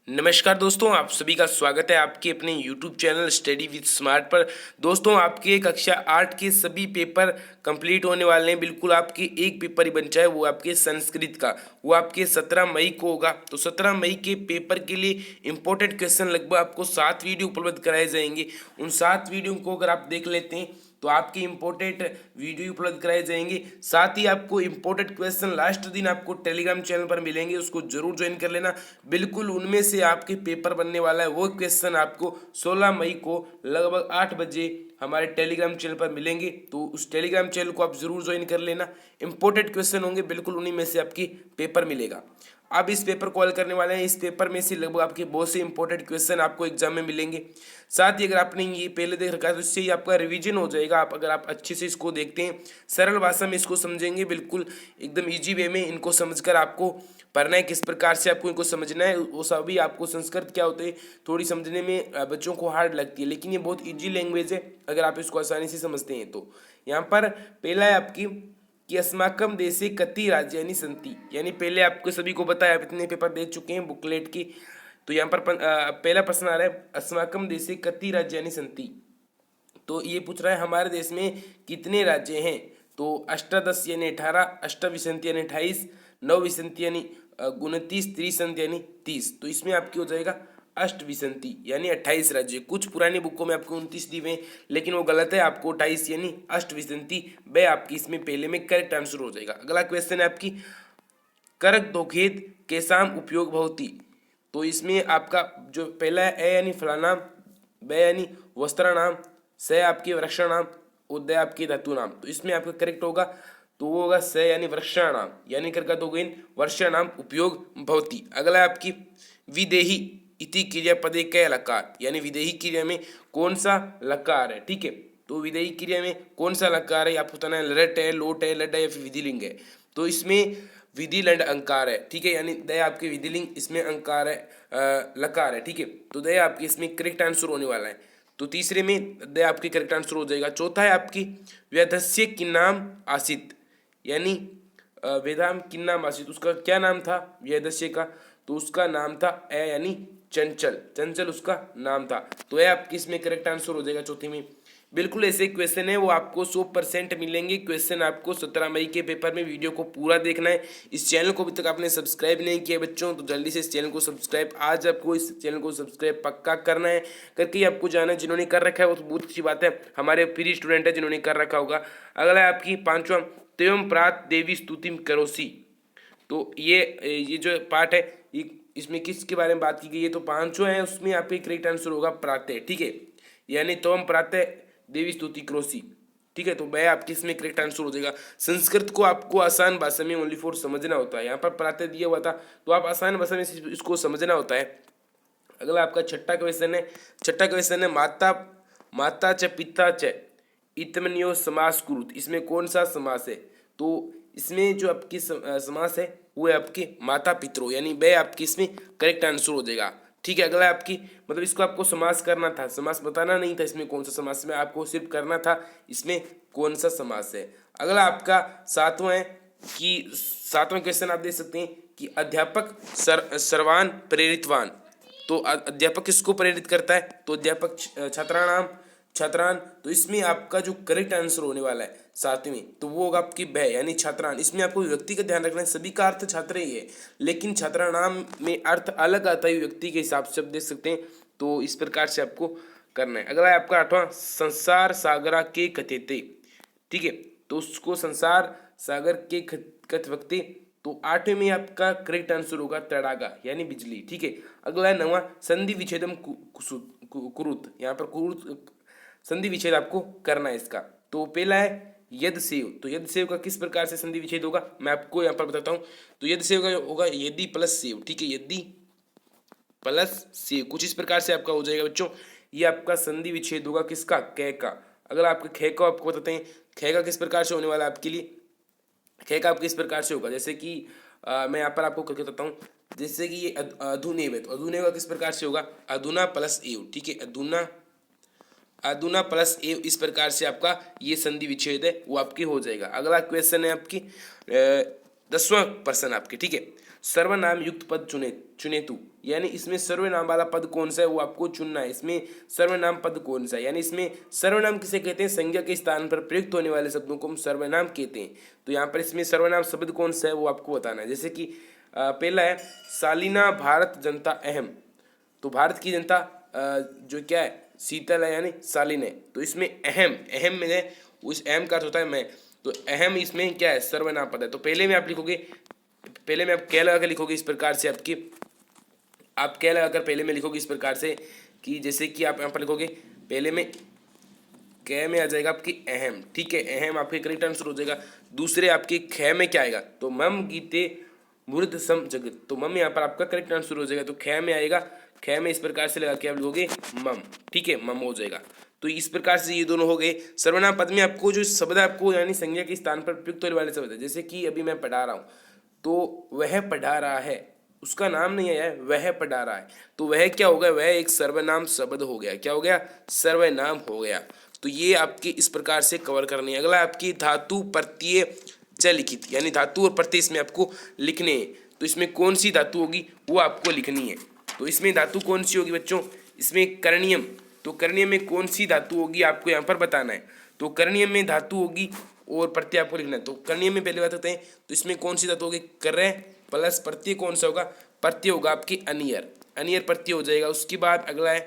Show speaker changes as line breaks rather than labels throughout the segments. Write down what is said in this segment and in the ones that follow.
नमस्कार दोस्तों, आप सभी का स्वागत है आपके अपने YouTube channel study with smart पर। दोस्तों, आपके कक्षा 8 के सभी पेपर कंप्लीट होने वाले हैं। बिल्कुल आपके एक पेपर ही बचा है, वो आपके संस्कृत का। वो आपके 17 मई को होगा। तो 17 मई के पेपर के लिए इंपॉर्टेंट क्वेश्चन लगभग आपको 7 वीडियो उपलब्ध कराए जाएंगे। उन 7 वीडियो को अगर आप देख लेते हैं तो आपके इंपॉर्टेंट वीडियो उपलब्ध कराए जाएंगे। साथ ही आपको इंपॉर्टेंट क्वेश्चन लास्ट दिन आपको टेलीग्राम चैनल पर मिलेंगे, उसको जरूर ज्वाइन कर लेना। बिल्कुल उनमें से आपके पेपर बनने वाला है, वो क्वेश्चन आपको 16 मई को लगभग 8 बजे हमारे टेलीग्राम चैनल पर मिलेंगे। तो उस टेलीग्राम चैनल को आप जरूर ज्वाइन कर लेना। इंपॉर्टेंट क्वेश्चन होंगे, बिल्कुल उन्हीं में से आपकी पेपर मिलेगा। आप इस पेपर को हल करने वाले हैं। इस पेपर में से लगभग आपके बहुत से इंपॉर्टेंट क्वेश्चन आपको एग्जाम में मिलेंगे। साथ ही अगर आपने ये पहले देख रखा है तो इससे ही आपका रिवीजन हो जाएगा। अगर आप अच्छे से इसको देखते हैं, सरल भाषा में इसको समझेंगे, बिल्कुल एकदम इजी वे में इनको समझकर आपको पढ़ना है। किस प्रकार से आपको इनको समझना है, वो सभी आपको संस्कृत क्या होते हैं थोड़ी समझने में बच्चों को हार्ड लगती है, लेकिन ये बहुत ईजी लैंग्वेज है अगर आप इसको आसानी से समझते हैं तो। यहाँ पर पहला है आपकी कि अस्माकम देशे कति राज्यानि सन्ति, यानी पहले आपको सभी को बताया, आप इतने पेपर देख चुके हैं बुकलेट की। तो यहाँ पर पहला प्रश्न आ रहा है, अस्माकम देशे कति राज्यानि सन्ति। तो ये पूछ रहा है हमारे देश में कितने राज्य हैं। तो अष्टादश यानी 18, अष्टाविंशति यानी 28, नवविंशति यानी 29, त्रिशंति यानी 30। तो इसमें आपकी हो जाएगा अष्टविंशति यानी 28 राज्य। कुछ पुरानी बुकों में आपको 29 दिए हैं, लेकिन वो गलत है, आपको 28 यानी अष्टविंशति वह आपकी इसमें पहले में करेक्ट आंसर हो जाएगा। अगला क्वेश्चन है आपकी करक दोखेद केसाम उपयोग भवती। तो इसमें आपका जो पहला है ए यानी फलानाम, ब यानी वस्त्राणाम, स आपकी वृक्षाणाम, उदय आपकी धातु नाम। तो इसमें आपका करेक्ट होगा तो वो होगा स यानी वृक्षाणाम, यानी करका दो गेन वर्षाणाम उपयोग भवती। अगला है आपकी विदेही इति क्रियापदे कै लकार, यानी विदेही क्रिया में कौन सा लकार है। ठीक है, तो विदेही क्रिया में कौन सा लकार है आपको बताना है। लट है, लोट है, लड है या फिर विधिलिंग है। तो इसमें विधि लड अंकार है। ठीक है, यानी दय आपके विधिलिंग, इसमें अंकार है, लकार है। ठीक है, तो दय आपकी इसमें करेक्ट आंसर होने वाला है। तो तीसरे में दय आपकी करेक्ट आंसर हो जाएगा। चौथा है आपकी व्यधस्य किन्नाम आसित, यानी वेदाम किन्नाम आसित, उसका क्या नाम था व्यधस्य का। तो उसका नाम था ए यानी चंचल, चंचल उसका नाम था। तो ए आपकी इसमें करेक्ट आंसर हो जाएगा चौथे में। बिल्कुल ऐसे क्वेश्चन है वो आपको 100% मिलेंगे। क्वेश्चन आपको 17 मई के पेपर में। वीडियो को पूरा देखना है। इस चैनल को अभी तक आपने सब्सक्राइब नहीं किया बच्चों, तो जल्दी से इस चैनल को सब्सक्राइब, आज आपको इस चैनल को सब्सक्राइब पक्का करना है। करके ही आपको जाना है। जिन्होंने कर रखा है वो तो बहुत अच्छी बात है, हमारे फ्री स्टूडेंट है जिन्होंने कर रखा होगा। अगला है आपकी पांचवा त्वयं प्रात देवी स्तुतिम करोसी। तो ये जो पार्ट है ये इसमें किसके बारे में बात की गई है। तो पांचों है उसमें आपका करेक्ट आंसर होगा प्रातः। ठीक है, यानी तोम प्रातः देवी स्तुति क्रोसी। ठीक है, तो वह आपकी इसमें करेक्ट आंसर हो जाएगा। संस्कृत को आपको आसान भाषा में ओनली फॉर समझना होता है। यहाँ पर प्रातः दिया हुआ था तो आप आसान भाषा में इसको समझना होता है। अगला आपका छठा क्वेश्चन है। छठा क्वेश्चन है माता माता च पिता च इतमन्यो समास कुरुत, इसमें कौन सा समास है। तो इसमें जो आपकी समास है वो है आपके माता पितरों, यानी वह आपकी इसमें करेक्ट आंसर हो जाएगा। ठीक है, अगला आपकी मतलब इसको आपको समास करना था, समास बताना नहीं था इसमें कौन सा समास में, आपको सिर्फ करना था इसमें कौन सा समास है। अगला आपका सातवां है कि सातवां क्वेश्चन आप देख सकते हैं कि अध्यापक सर्वान प्रेरितवान। तो अध्यापक किसको प्रेरित करता है। तो अध्यापक छात्राणाम छात्रान। तो इसमें आपका जो करेक्ट आंसर होने वाला है सातवीं, तो वो होगा आपकी भय यानी छात्रान। इसमें आपको व्यक्ति का ध्यान रखना है, सभी का अर्थ छात्र ही है, लेकिन छात्रानाम में अर्थ अलग आता है व्यक्ति के हिसाब से, आप देख सकते हैं। तो इस प्रकार से आपको करना है। अगला है आपका आठवां संसार सागरा के कथेते। ठीक है, तो उसको संसार सागर के कथवक्ते। तो आठवें में आपका करेक्ट आंसर होगा तड़ागा यानी बिजली। ठीक है, अगला है नवा संधि विच्छेदम कुरुत। यहाँ पर कुरुत संधि विच्छेद आपको करना है इसका। तो पहला है यद सेव। तो यद सेव का किस प्रकार से संधि विच्छेद होगा मैं आपको यहाँ पर बताता हूँ। तो यद सेव का होगा यदि प्लस सेव। ठीक है, यदि प्लस सेव कुछ इस प्रकार से आपका हो जाएगा बच्चों। ये आपका संधि विच्छेद होगा किसका, कै का। अगर आपके खे को आपको बताते हैं, खे का किस प्रकार से होने वाला है आपके लिए। खे का आपके इस प्रकार से होगा, जैसे कि मैं यहाँ पर आपको करके बताता हूँ। जैसे कि ये अधुनेव है, तो अधुनेव का किस प्रकार से होगा, अधुना प्लस एव। ठीक है, अधुना अधुना प्लस एव, इस प्रकार से आपका ये संधि विच्छेद है वो आपकी हो जाएगा। अगला क्वेश्चन है आपकी 10वां प्रश्न आपके। ठीक है, सर्वनाम युक्त पद चुनेतु, यानी इसमें सर्वनाम वाला पद कौन सा है वो आपको चुनना है। इसमें सर्वनाम पद कौन सा है, यानी इसमें सर्वनाम किसे कहते हैं, संज्ञा के स्थान पर प्रयुक्त होने वाले शब्दों को हम सर्वनाम कहते हैं। तो यहाँ पर इसमें सर्वनाम शब्द कौन सा है वो आपको बताना है। जैसे कि पहला है शालीना भारत जनता अहम, तो भारत की जनता जो क्या है शीतल है यानी शालीन है। तो इसमें अहम, अहम में है, उस अहम का अर्थ होता है मैं, तो अहम इसमें क्या है सर्वनाम पद है। तो पहले में आप लिखोगे, पहले में आप क्या लगा कर लिखोगे इस प्रकार से, आपकी आप क्या लगाकर पहले में लिखोगे इस प्रकार से कि जैसे कि आप यहाँ पर लिखोगे पहले में कै में आ जाएगा आपकी अहम, ठीक है, अहम आपके करेक्ट आंसर हो जाएगा। दूसरे आपके ख में क्या आएगा, तो मम गीते मूर्त सम जगत, तो मम यहाँ पर आपका करेक्ट आंसर हो जाएगा। तो ख में आएगा, ख में इस प्रकार से लगा के आप लिखोगे मम, ठीक है, मम हो जाएगा। तो इस प्रकार से ये दोनों हो गए। सर्वनाम पद में आपको जो शब्द है आपको यानी संज्ञा के स्थान पर प्रयुक्त होने वाले शब्द है। जैसे कि अभी मैं पढ़ा रहा हूँ, तो वह पढ़ा रहा है, उसका नाम नहीं आया है, वह पढ़ा रहा है, तो वह क्या हो गया, वह एक सर्वनाम शब्द हो गया। क्या हो गया, सर्वनाम हो गया। तो ये आपके इस प्रकार से कवर करनी है। अगला आपकी धातु प्रत्यय च लिखित, यानी धातु और प्रत्यय इसमें आपको लिखने हैं। तो इसमें कौन सी धातु होगी वो आपको लिखनी है। तो इसमें धातु कौन सी होगी बच्चों, इसमें करणीयम, तो करणीयम में कौन सी धातु होगी आपको यहाँ पर बताना है। तो करणीयम में धातु होगी और प्रत्यय आपको लिखना है। तो करणीयम में पहले बात करते हैं, तो इसमें कौन सी धातु होगी, कर प्लस प्रत्यय कौन सा होगा, प्रत्यय होगा आपकी अनियर, अनियर प्रत्यय हो जाएगा। उसके बाद अगला है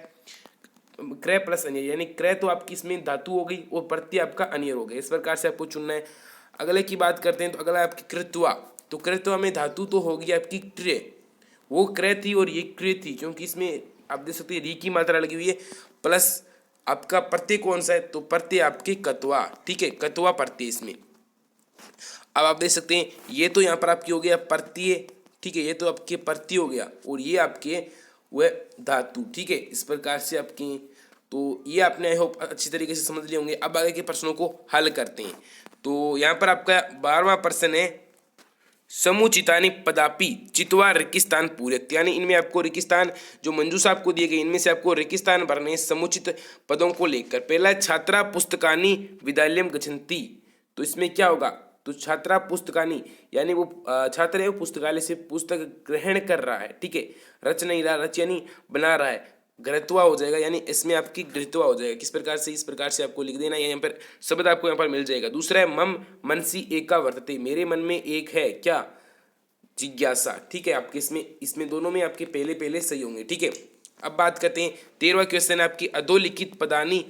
क्रय प्लस अनियर, यानी क्रय तो आपकी इसमें धातु हो गई और प्रत्यय आपका अनियर हो गया। इस प्रकार से आपको चुनना है। अगले की बात करते हैं, तो अगला है आपकी कृत्वा, तो कृत्वा में धातु तो होगी आपकी क्रय, वो क्रय थी और ये क्रिय थी, क्योंकि इसमें आप देख सकते हैं री की मात्रा लगी हुई है, प्लस आपका प्रत्यय कौन सा है, तो प्रत्यय आपके कत्वा, ठीक है, कत्वा प्रत्यय इसमें। अब आप देख सकते हैं ये तो यहाँ पर आपकी हो गया प्रत्यय, ठीक है, ये तो आपके प्रत्यय हो गया और ये आपके वह धातु, ठीक है, इस प्रकार से आपकी। तो ये आपने आई होप अच्छी तरीके से समझ लिए होंगे। अब आगे के प्रश्नों को हल करते हैं। तो यहाँ पर आपका 12वां प्रश्न है, समुचितानि पदापि चित्वा रिक्तिस्थान पूरयत, यानी इनमें आपको रिक्तिस्थान जो मंजूषा आपको दिए गए इनमें से आपको रिक्तिस्थान भरने समुचित पदों को लेकर। पहला है छात्रा पुस्तकानि विद्यालयम गच्छन्ति, तो इसमें क्या होगा, तो छात्रा पुस्तकानि यानी वो छात्र है वो पुस्तकालय से पुस्तक ग्रहण कर रहा है, ठीक है, रच नहीं रहा, रच यानी बना रहा है, गृहत्वा हो जाएगा, यानी इसमें आपकी गृहत्वा हो जाएगा। किस प्रकार से, इस प्रकार से आपको लिख देना है, यहाँ पर शब्द आपको यहाँ पर मिल जाएगा। दूसरा है मम मनसी एका वर्तते, मेरे मन में एक है क्या, जिज्ञासा, ठीक है, आपके इसमें दोनों में आपके पहले पहले सही होंगे, ठीक है। अब बात करते हैं 13वां क्वेश्चन है आपकी अधोलिखित पदानी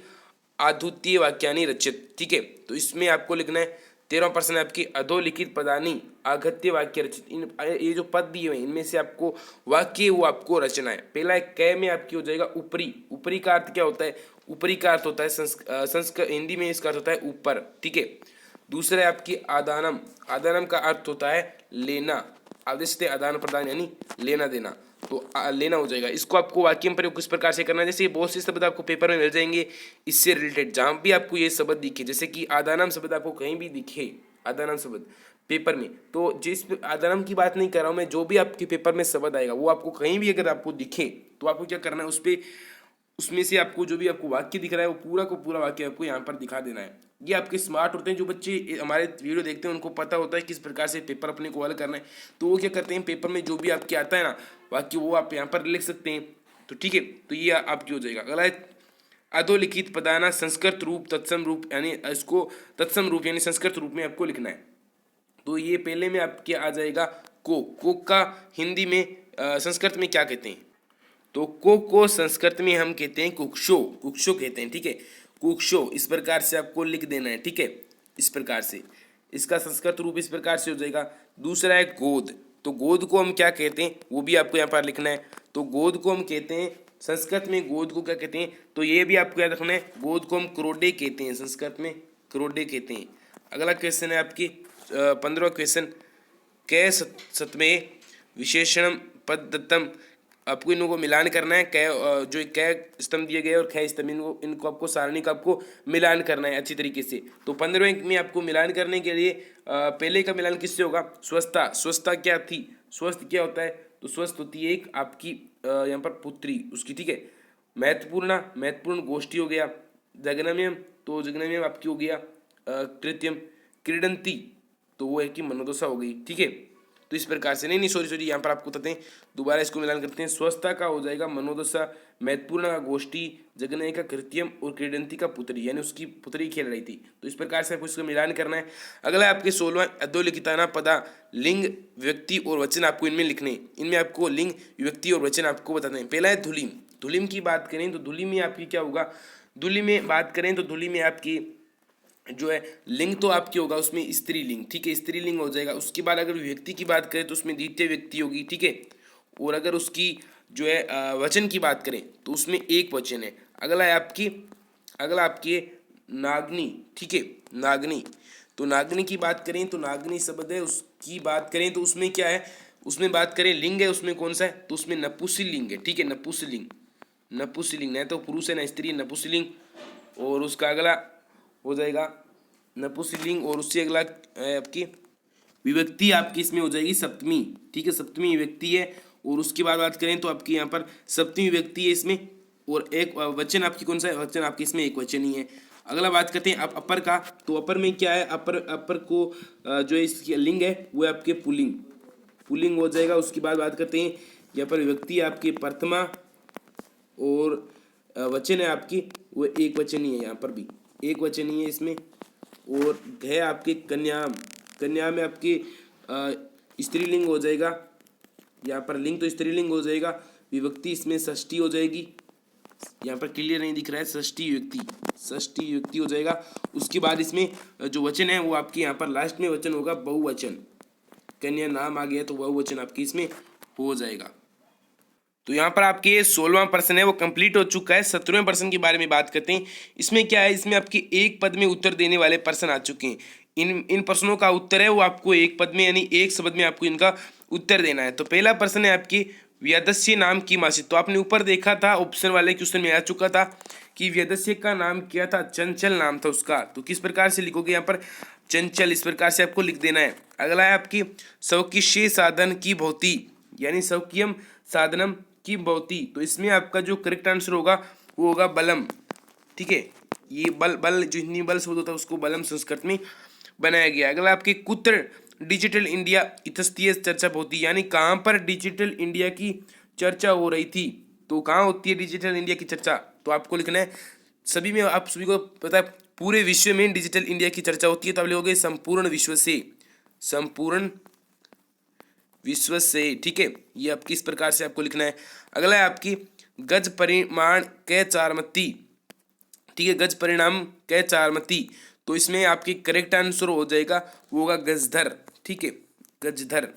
आद्वितीय वाक्यानि रचित, ठीक है, तो इसमें आपको लिखना है 13वां प्रश्न है आपकी अधोलिखित पदानी आगत्य वाक्य रचित। ये जो पद दिए हुए इनमें से आपको वाक्य वो आपको रचना है। पहला है कै में आपकी हो जाएगा ऊपरी, ऊपरी का अर्थ क्या होता है, ऊपरी का अर्थ होता है संस्कृत हिंदी में इसका अर्थ होता है ऊपर, ठीक है। दूसरा है आपकी आदानम, आदानम का अर्थ होता है लेना, आदेश से आदान प्रदान यानी लेना देना, तो लेना हो जाएगा। इसको आपको वाक्य में प्रयोग किस प्रकार से करना है, जैसे बहुत से शब्द आपको पेपर में मिल जाएंगे इससे रिलेटेड, जहाँ भी आपको ये शब्द दिखे, जैसे कि आदानम शब्द आपको कहीं भी दिखे, आदानम शब्द पेपर में, तो जिस आदानम की बात नहीं कर रहा हूँ मैं, जो भी आपके पेपर में शब्द आएगा वो आपको कहीं भी अगर आपको दिखे तो आपको क्या करना है, उस पर उसमें से आपको जो भी आपको वाक्य दिख रहा है वो पूरा को पूरा वाक्य आपको यहाँ पर दिखा देना है। ये आपके स्मार्ट होते हैं जो बच्चे हमारे वीडियो देखते हैं, उनको पता होता है किस प्रकार से पेपर अपने को हल करना है, तो वो क्या करते हैं पेपर में जो भी आपके आता है ना वाक्य वो आप यहाँ पर लिख सकते हैं। तो ठीक है, तो ये आपकी हो जाएगा। अगला है अधोलिखित पदाना संस्कृत रूप तत्सम रूप, यानी इसको तत्सम रूप यानी संस्कृत रूप में आपको लिखना है। तो ये पहले में आपके आ जाएगा कोक का हिंदी में संस्कृत में क्या कहते हैं, तो को संस्कृत में हम कहते हैं कुक्षो, कुक्षो कहते हैं, ठीक है, कुक्षो इस प्रकार से आपको लिख देना है, ठीक है, इस प्रकार से इसका संस्कृत रूप इस प्रकार से हो जाएगा। दूसरा है गोद, तो गोद को हम क्या कहते हैं वो भी आपको यहाँ पर लिखना है। तो गोद को हम कहते हैं संस्कृत में, गोद को क्या कहते हैं, तो ये भी आपको याद रखना है, गोद को हम क्रोडे कहते हैं, संस्कृत में क्रोडे कहते हैं। अगला क्वेश्चन है आपकी 15वां क्वेश्चन, कै सतमे विशेषण पद दत्तम, आपको इनको मिलान करना है, कै जो कै स्तंभ दिए गए और कै स्तंभ इनको आपको सारणी का आपको मिलान करना है अच्छी तरीके से। तो 15वें में आपको मिलान करने के लिए पहले का मिलान किससे होगा, स्वस्थता, स्वस्थता क्या थी, स्वस्थ क्या होता है, तो स्वस्थ होती है एक आपकी यहाँ पर पुत्री उसकी, ठीक है। महत्वपूर्ण, महत्वपूर्ण गोष्ठी हो गया। जगनम्यम, तो जगनम्यम आपकी हो गया कृत्यम। क्रीडंती, तो वो है कि मनोदशा हो गई, ठीक है। तो इस प्रकार से नहीं सॉरी यहाँ पर आपको बताते हैं, दोबारा इसको मिलान करते हैं। स्वस्थता का हो जाएगा मनोदशा, महत्वपूर्ण का गोष्ठी, जगने का कृत्यम और क्रीडंती का पुत्री, यानी उसकी पुत्री खेल रही थी। तो इस प्रकार से आपको इसका मिलान करना है। अगला आपके 16वां अधोलिखिताना पदा, लिंग व्यक्ति और वचन आपको इनमें लिखने। इनमें आपको लिंग व्यक्ति और वचन आपको बताते हैं। पहला है धुलिम। धुलिम की बात करें तो धुलिम में आपकी क्या होगा, धुली में बात करें तो धुली में आपकी जो है लिंग तो आपकी होगा उसमें स्त्रीलिंग, ठीक है, स्त्रीलिंग हो जाएगा। उसके बाद अगर व्यक्ति की बात करें तो उसमें द्वितीय व्यक्ति होगी, ठीक है। और अगर उसकी जो है वचन की बात करें तो उसमें एक वचन है। अगला आपकी है नागनी, ठीक है, नागनी। तो नागनी की बात करें तो नागनी शब्द है, उसकी बात करें तो उसमें क्या है, उसमें बात करें लिंग है, उसमें कौन सा है, तो उसमें नपुंसकलिंग है, ठीक है, नपुंसकलिंग। नपुंसकलिंग न तो पुरुष है न स्त्री, नपुंसकलिंग। और उसका अगला हो जाएगा नपुंसकलिंग, और उससे अगला आपकी विभक्ति आपकी इसमें हो जाएगी सप्तमी, ठीक है, सप्तमी विभक्ति है। और उसके बाद बात करें तो आपकी यहाँ पर सप्तमी विभक्ति है इसमें, और एक वचन आपकी कौन सा है, वचन आपकी इसमें एक वचन ही है। अगला बात करते हैं आप अपर का, तो अपर में क्या है, अपर को जो इसकी लिंग है वो आपके पुल्लिंग हो जाएगा। उसके बाद बात करते हैं यहाँ पर विभक्ति है आपकी प्रथमा, और वचन है आपकी वो एक वचन ही है, यहाँ पर भी एक वचन ही है इसमें। और है आपके कन्या में आपकी स्त्रीलिंग हो जाएगा, यहाँ पर लिंग तो स्त्रीलिंग हो जाएगा, विभक्ति इसमें षष्ठी हो जाएगी। यहाँ पर क्लियर नहीं दिख रहा है, षष्ठी विभक्ति हो जाएगा। उसके बाद इसमें जो वचन है वो आपके यहाँ पर लास्ट में वचन होगा बहुवचन, कन्या नाम आ गया तो बहुवचन आपकी इसमें हो जाएगा। तो यहाँ पर आपके 16वां प्रश्न है वो कंप्लीट हो चुका है। 17वें प्रश्न के बारे में बात करते हैं। इसमें क्या है, इसमें आपके एक पद में उत्तर देने वाले प्रश्न आ चुके हैं। इन प्रश्नों का उत्तर है वो आपको एक पद में यानी एक शब्द में आपको इनका उत्तर देना है। तो पहला प्रश्न है आपकी व्यदस्य नाम की मासी। तो आपने ऊपर देखा था ऑप्शन वाले क्वेश्चन में आ चुका था कि व्यदस्य का नाम क्या था, चंचल नाम था उसका। तो किस प्रकार से लिखोगे, यहाँ पर चंचल इस प्रकार से आपको लिख देना है। अगला है आपकी स्वकीय साधन की भौति, यानी स्वकीयम साधनम की भौति। तो इसमें आपका जो करेक्ट आंसर होगा वो होगा बलम, ठीक है। ये बल जो हिंदी बल शब्द होता है उसको बलम संस्कृत में बनाया गया। अगला आपके कुत्र डिजिटल इंडिया इतस्तीय चर्चा होती, यानी कहाँ पर डिजिटल इंडिया की चर्चा हो रही थी। तो कहाँ होती है डिजिटल इंडिया की चर्चा, तो आपको लिखना है सभी में, आप सभी को पता है पूरे विश्व में डिजिटल इंडिया की चर्चा होती है। तो आप लिखोगे संपूर्ण विश्व से, ठीक है। ये आपकी इस प्रकार से आपको लिखना है। अगला है आपकी गज परिमाण के चारमती, ठीक है, गज परिणाम के चारमती। तो इसमें आपकी करेक्ट आंसर हो जाएगा वो होगा गजधर, ठीक है, गजधर,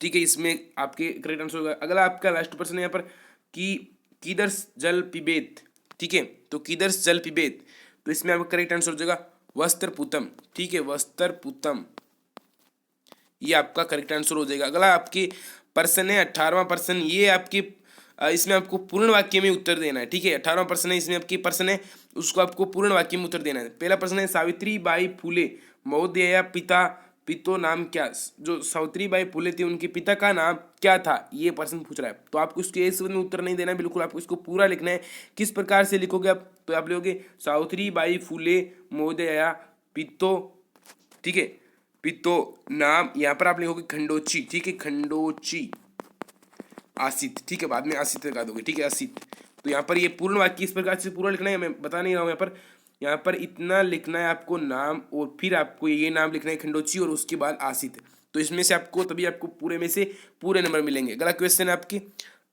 ठीक है, इसमें आपके करेक्ट आंसर होगा। अगला आपका लास्ट प्रश्न है यहाँ पर कि किदर्स जल पिबेत, ठीक है, तो किदर्स जल पिबेत। तो इसमें आपका करेक्ट आंसर हो जाएगा वस्त्रपुतम, ठीक है, वस्त्रपुतम, ये आपका करेक्ट आंसर हो जाएगा। अगला आपके प्रश्न है 18वां प्रश्न। ये आपके इसमें आपको पूर्ण वाक्य में उत्तर देना है, ठीक है। 18वां प्रश्न है, इसमें आपकी प्रश्न है उसको आपको पूर्ण वाक्य में उत्तर देना है। पहला प्रश्न है सावित्री बाई फुले महोदया पितो नाम क्या। जो सावित्री बाई फुले थे उनके पिता का नाम क्या था, ये प्रश्न पूछ रहा है। तो आपको इसके एक शब्द में उत्तर नहीं देना है, बिल्कुल आपको इसको पूरा लिखना है। किस प्रकार से लिखोगे आप, तो आप लिखोगे सावित्री बाई फुले महोदया पितो, ठीक है, पितो नाम, यहाँ पर आप लिखोगे खंडोची, ठीक है, खंडोची आसित, ठीक है, बाद में आसित लगा दोगे, ठीक है, आसित। तो यहाँ पर ये पूर्ण वाक्य इस प्रकार से पूरा लिखना है, मैं बता नहीं रहा हूँ। यहाँ पर इतना लिखना है आपको नाम, और फिर आपको ये नाम लिखना है खंडोची, और उसके बाद आसित। तो इसमें से आपको तभी आपको पूरे में से पूरे नंबर मिलेंगे। अगला क्वेश्चन है आपकी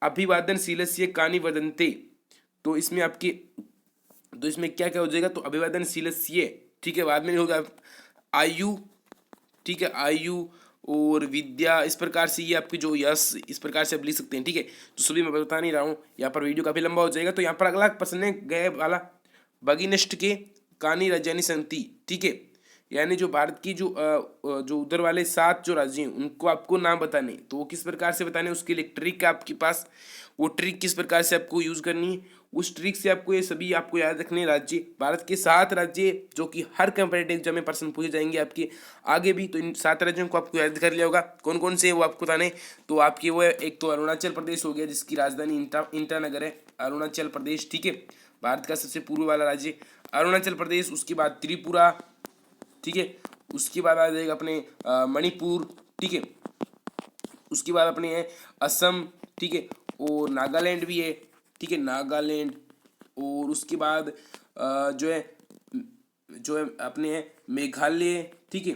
अभिवादनशीलस्य कानि वदन्ते। तो इसमें आपकी तो इसमें क्या क्या हो जाएगा, तो अभिवादनशीलस्य, ठीक है, बाद में होगा आयु, ठीक है, आयु और विद्या, इस प्रकार से ये आपकी जो यश इस प्रकार से आप लिख सकते हैं, ठीक है। तो सभी मैं बता नहीं रहा हूँ, यहाँ पर वीडियो काफी लंबा हो जाएगा। तो यहाँ पर अगला प्रश्न है गए वाला भगिनष्ट के कानी राजधानी संति, ठीक है, यानी जो भारत की जो उधर वाले 7 जो राज्य हैं उनको आपको नाम बताने। तो वो किस प्रकार से बताने, उसके लिए ट्रिक है आपके पास। वो ट्रिक किस प्रकार से आपको यूज करनी है, उस ट्रिक से आपको ये सभी आपको याद रखने राज्य, भारत के 7 राज्य जो कि हर कंपैरेटिव एग्जाम में प्रश्न पूछे जाएंगे आपके आगे भी। तो इन 7 राज्यों को आपको याद कर लिया होगा, कौन कौन से वो आपको बताने। तो आपके वो एक तो अरुणाचल प्रदेश हो गया जिसकी राजधानी ईटानगर है, अरुणाचल प्रदेश, ठीक है, भारत का सबसे पूर्व वाला राज्य अरुणाचल प्रदेश। उसके बाद त्रिपुरा, ठीक है, उसके बाद आ जाएगा अपने मणिपुर, ठीक है, उसके बाद अपने है असम, ठीक है, और नागालैंड भी है, ठीक है, नागालैंड। और उसके बाद जो है अपने है मेघालय, ठीक है।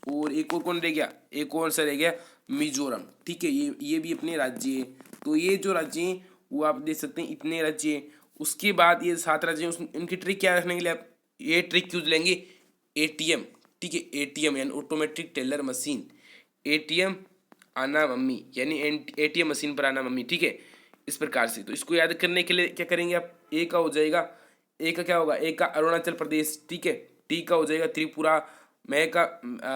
और एक और कौन रह गया, एक और सा रह गया मिजोरम, ठीक है। ये भी अपने राज्य है। तो ये जो राज्य हैं वो आप देख सकते हैं, इतने राज्य हैं। उसके बाद ये 7 राज्य हैं, इनकी ट्रिक क्या रखने के लिए आप ये ट्रिक यूज लेंगे, एटीएम, ठीक है, एटीएम यानी ऑटोमेटिक टेलर मशीन, एटीएम आना मम्मी, यानी एटीएम मशीन पर आना मम्मी, ठीक है, इस प्रकार से। तो इसको याद करने के लिए क्या करेंगे आप, ए का हो जाएगा, ए का क्या होगा, ए का अरुणाचल प्रदेश, ठीक है, टी का हो जाएगा त्रिपुरा, मैं का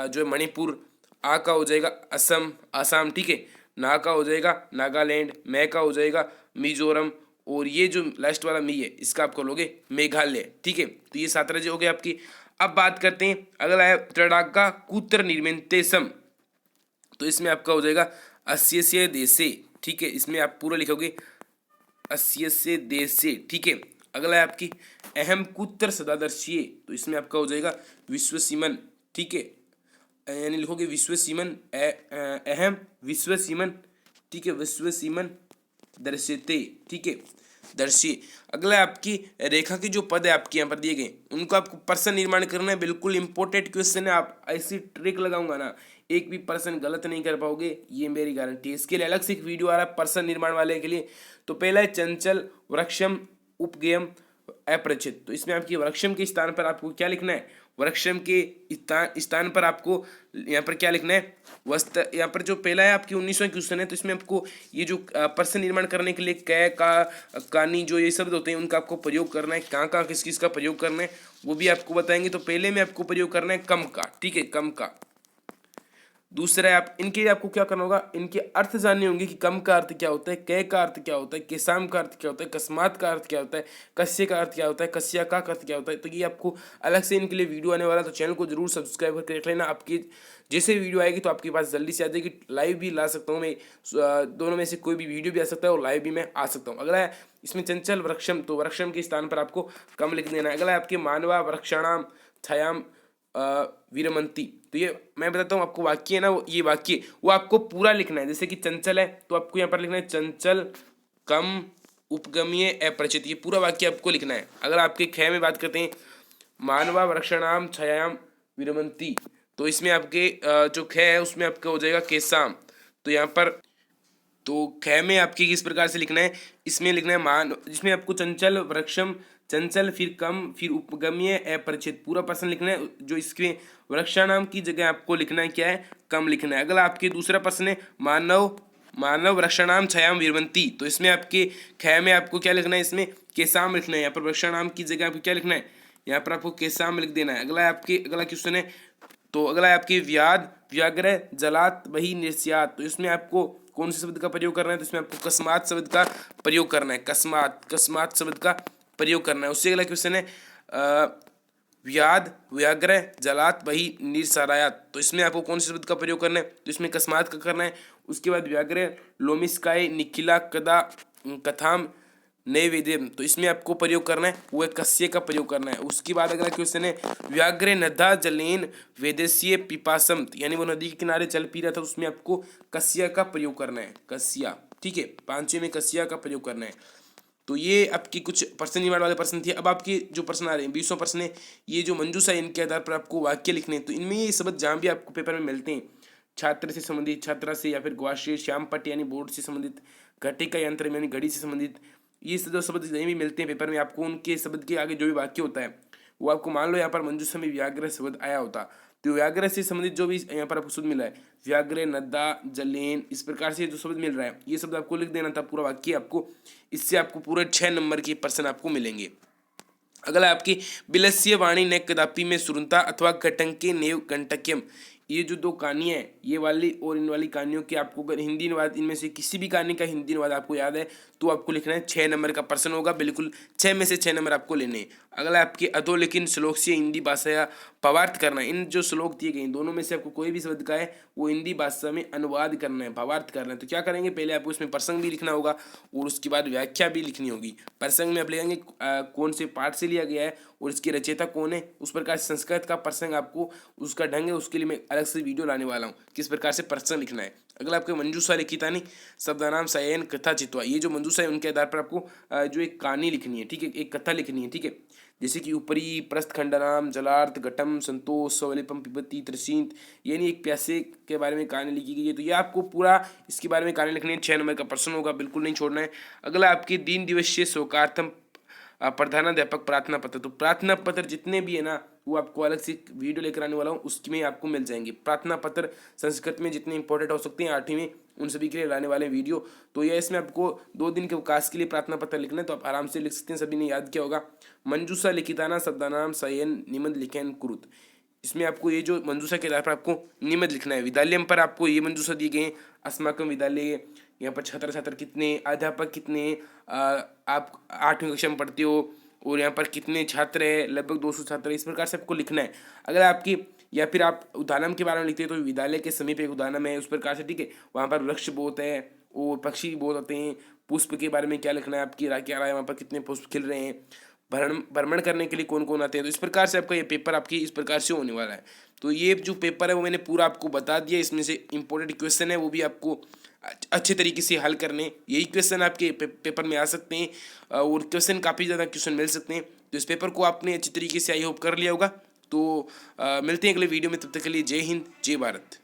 जो है मणिपुर, आ का हो जाएगा असम, आसाम, ठीक है, ना का हो जाएगा नागालैंड, मैं का हो जाएगा मिजोरम, और ये जो लास्ट वाला मी है इसका आप खोलोगे मेघालय, ठीक है। तो ये 7 राज्य हो गए आपकी। अब बात करते हैं, अगला है त्रिडाका कुत्र निर्मेंतेसम। तो इसमें आपका हो जाएगा अस्यस्य देशे, ठीक है, इसमें आप पूरा लिखोगे अस्यस्य देशे, ठीक है। अगला है आपकी अहम कुत्र सदादर्शीय। तो इसमें आपका हो जाएगा विश्व सीमन, ठीक है, यानी लिखोगे विश्व सीमन, अहम विश्व सीमन, ठीक है, विश्व सीमन दर्शते, ठीक है, दर्शी। अगला है आपकी रेखा के जो पद है आपके यहाँ पर दिए गए उनको आपको पर्सन निर्माण करना है, बिल्कुल इंपॉर्टेंट क्वेश्चन है। आप ऐसी ट्रिक लगाऊंगा ना, एक भी पर्सन गलत नहीं कर पाओगे, ये मेरी गारंटी है। इसके लिए अलग से एक वीडियो आ रहा है पर्सन निर्माण वाले के लिए। तो पहला है चंचल, वृक्षम, उपगम, अपरिचित। तो इसमें आपकी वृक्षम के स्थान पर आपको क्या लिखना है, वृक्षम के स्थान पर आपको यहाँ पर क्या लिखना है, वस्त्र। यहाँ पर जो पहला है आपकी 19वां क्वेश्चन है, तो इसमें आपको ये जो पर्सन निर्माण करने के लिए कै का कानी जो ये शब्द होते हैं उनका आपको प्रयोग करना है, कहाँ किस किस का प्रयोग करना है वो भी आपको बताएंगे। तो पहले में आपको प्रयोग करना है कम का, ठीक है, कम का। दूसरा है आप इनके आपको क्या करना होगा, इनके अर्थ जानने होंगे कि कम का अर्थ क्या होता है, कै का अर्थ क्या होता है, केसाम का अर्थ क्या होता है, कस्मात का अर्थ क्या होता है, कस्य का अर्थ क्या होता है, कस्या का अर्थ क्या होता है। तो ये आपको अलग से इनके लिए वीडियो आने वाला है, तो चैनल को जरूर सब्सक्राइब करके रख लेना। आपकी जैसे वीडियो आएगी तो आपके पास जल्दी से आ जाएगी। लाइव भी ला सकता हूँ मैं, दोनों में से कोई भी वीडियो भी आ सकता है और लाइव भी मैं आ सकता हूँ। अगला है इसमें चंचल वृक्षम, तो वृक्षम के स्थान पर आपको कम लिख देना है। अगला है आपके मानवा वृक्षाणाम छायाम वीरमंती। तो ये मैं बताता हूँ आपको, वाक्य है ना ये वाक्य वो आपको पूरा लिखना है। जैसे कि चंचल है तो आपको यहाँ पर लिखना है चंचल कम उपगम्य अपरिचित, ये पूरा वाक्य आपको लिखना है। अगर आपके ख में बात करते हैं मानवा वृक्षणाम छायाम विरमंती, तो इसमें आपके जो ख है उसमें आपका हो जाएगा केसाम। तो यहाँ पर तो ख में आपकी किस प्रकार से लिखना है, इसमें लिखना है मान, जिसमें आपको चंचल वृक्षम, चंचल फिर कम फिर उपगम्य अपरिचित पूरा प्रश्न लिखना है। जो इसके वृक्षा नाम की जगह आपको लिखना है क्या है, कम लिखना है। अगला आपके दूसरा प्रश्न है मानव वृक्षाणाम छायाम वीरवंती। तो इसमें आपके ख में आपको क्या लिखना है, इसमें केसाम लिखना है। यहाँ पर वृक्षाणाम की जगह आपको क्या लिखना है, यहाँ पर आपको केसाम लिख देना है। अगला आपके अगला क्वेश्चन है, तो अगला है आपके व्याध व्याघ्र जलात वही निर्स्यात। तो इसमें आपको कौन से शब्द का प्रयोग करना है, तो इसमें आपको कस्मात शब्द का प्रयोग करना है, कस्मात शब्द का प्रयोग करना है। उससे अगला क्वेश्चन है व्याध व्याघ्र जलात वही निर्सारायात। तो इसमें आपको कौन से शब्द का प्रयोग करना है, तो इसमें कस्मात का करना है। उसके बाद व्याघ्र लोमिस्काय निखिला कदा कथाम नैवेद्यम, तो इसमें आपको प्रयोग करना है वो है कस्य का प्रयोग करना है। उसके बाद अगला क्वेश्चन है व्याघ्र नदा जलेन वेदेशीय पिपासम, यानी वो नदी के किनारे चल पी रहा था, उसमें आपको कस्या का प्रयोग करना है, कस्या, ठीक है, पांचवें में कस्या का प्रयोग करना है। तो ये आपकी कुछ प्रश्न निर्माण वाले प्रश्न थे। अब आपके जो प्रश्न आ रहे हैं 20वां प्रश्न है, ये जो मंजूषा इनके आधार पर आपको वाक्य लिखने हैं। तो इनमें ये शब्द जहाँ भी आपको पेपर में मिलते हैं, छात्र से संबंधित, छात्रा से, या फिर ग्वाश्य श्यामपट्ट यानी बोर्ड से संबंधित, घटिका यंत्र यानी घड़ी से संबंधित, ये जो शब्द नहीं भी मिलते हैं पेपर में आपको, उनके शब्द के आगे जो भी वाक्य होता है वो आपको मान लो यहाँ पर मंजूषा में व्याघ्र शब्द आया होता, तो व्याघ्र से संबंधित जो भी यहाँ पर आपको शब्द मिला है व्याघ्र नदा जलेन, इस प्रकार से जो शब्द मिल रहा है ये शब्द आपको लिख देना था पूरा वाक्य आपको। इससे आपको पूरे 6 नंबर के प्रश्न आपको मिलेंगे। अगला आपकी बिलस्य वाणी ने कदापि में सुरंता अथवा घटंके नेव कंटक्यम, ये जो 2 कहानियाँ हैं ये वाली और इन वाली कहानियों की आपको अगर हिंदी अनुवाद इनमें से किसी भी कहानी का हिंदी अनुवाद आपको याद है तो आपको लिखना है 6 नंबर का प्रश्न होगा, बिल्कुल 6 में से 6 नंबर आपको लेने हैं। अगला आपके अधोलिखित श्लोक से हिंदी भाषा या भावार्थ करना है। इन जो श्लोक दिए गए दोनों में से आपको कोई भी शब्द का है वो हिंदी भाषा में अनुवाद करना है, भावार्थ करना है। तो क्या करेंगे, पहले आपको इसमें प्रसंग भी लिखना होगा और उसके बाद व्याख्या भी लिखनी होगी। प्रसंग में आप लिखेंगे कौन से पाठ से लिया गया है और इसके रचयिता कौन है, उस प्रकार संस्कृत का प्रसंग आपको उसका ढंग है उसके लिए मैं अलग अलग से वीडियो लाने वाला हूँ किस प्रकार से प्रश्न लिखना है। अगला आपके मंजूषा लिखितानी शब्दानाम सायन कथा चित्वा, ये जो मंजूषा है उनके आधार पर आपको जो एक कहानी लिखनी है, ठीक है, एक कथा लिखनी है, ठीक है। जैसे कि ऊपरी प्रस्थखंडनाम जलार्थ घटम संतोष सवलिपम पिबती त्रसींत, यानी एक प्यासे के बारे में कहानी लिखी गई है। तो ये आपको पूरा इसके बारे में कहानी लिखनी है। 6 नंबर का प्रश्न होगा, बिल्कुल नहीं छोड़ना है। अगला आपके 3 दिवसीय शोकार्थम प्रधानाध्यापक प्रार्थना पत्र, तो प्रार्थना पत्र जितने भी है ना वो आपको अलग से वीडियो लेकर आने वाला हूँ, उसमें आपको मिल जाएंगे। प्रार्थना पत्र संस्कृत में जितने इंपॉर्टेंट हो सकते हैं 8वीं में, उन सभी के लिए लाने वाले वीडियो। तो यह इसमें आपको 2 दिन के अवकाश के लिए प्रार्थना पत्र लिखना है, तो आप आराम से लिख सकते हैं, सभी ने याद किया होगा। मंजूषा लिखिताना शब्दानाम सयन निबंध लिखन कुरुत, इसमें आपको ये जो मंजूषा के आधार पर आपको निबंध लिखना है। विद्यालय पर आपको ये मंजूषा दिए गए हैं, अस्माकम विद्यालय, यहाँ पर छात्र छात्र कितने, अध्यापक कितने, आप 8वीं कक्षा में पढ़ते हो और यहाँ पर कितने छात्र हैं, लगभग 200 छात्र हैं, इस प्रकार से आपको लिखना है। अगर आपकी या फिर आप उद्यानम के बारे में लिखते हैं तो विद्यालय के समीप एक उद्यानम है, उस प्रकार से, ठीक है, वहाँ पर वृक्ष बहुत है और पक्षी भी बहुत होते हैं। पुष्प के बारे में क्या लिखना है, आपकी राय क्या राय है, वहाँ पर कितने पुष्प खिल रहे हैं, भ्रमण करने के लिए कौन कौन आते हैं। तो इस प्रकार से आपका ये पेपर आपकी इस प्रकार से होने वाला है। तो ये जो पेपर है वो मैंने पूरा आपको बता दिया, इसमें से इंपॉर्टेंट क्वेश्चन है वो भी आपको अच्छे तरीके से हल करने, यही क्वेश्चन आपके पेपर में आ सकते हैं और क्वेश्चन काफ़ी ज़्यादा क्वेश्चन मिल सकते हैं। तो इस पेपर को आपने अच्छी तरीके से आई होप कर लिया होगा। तो मिलते हैं अगले वीडियो में, तब तक के लिए जय हिंद जय भारत।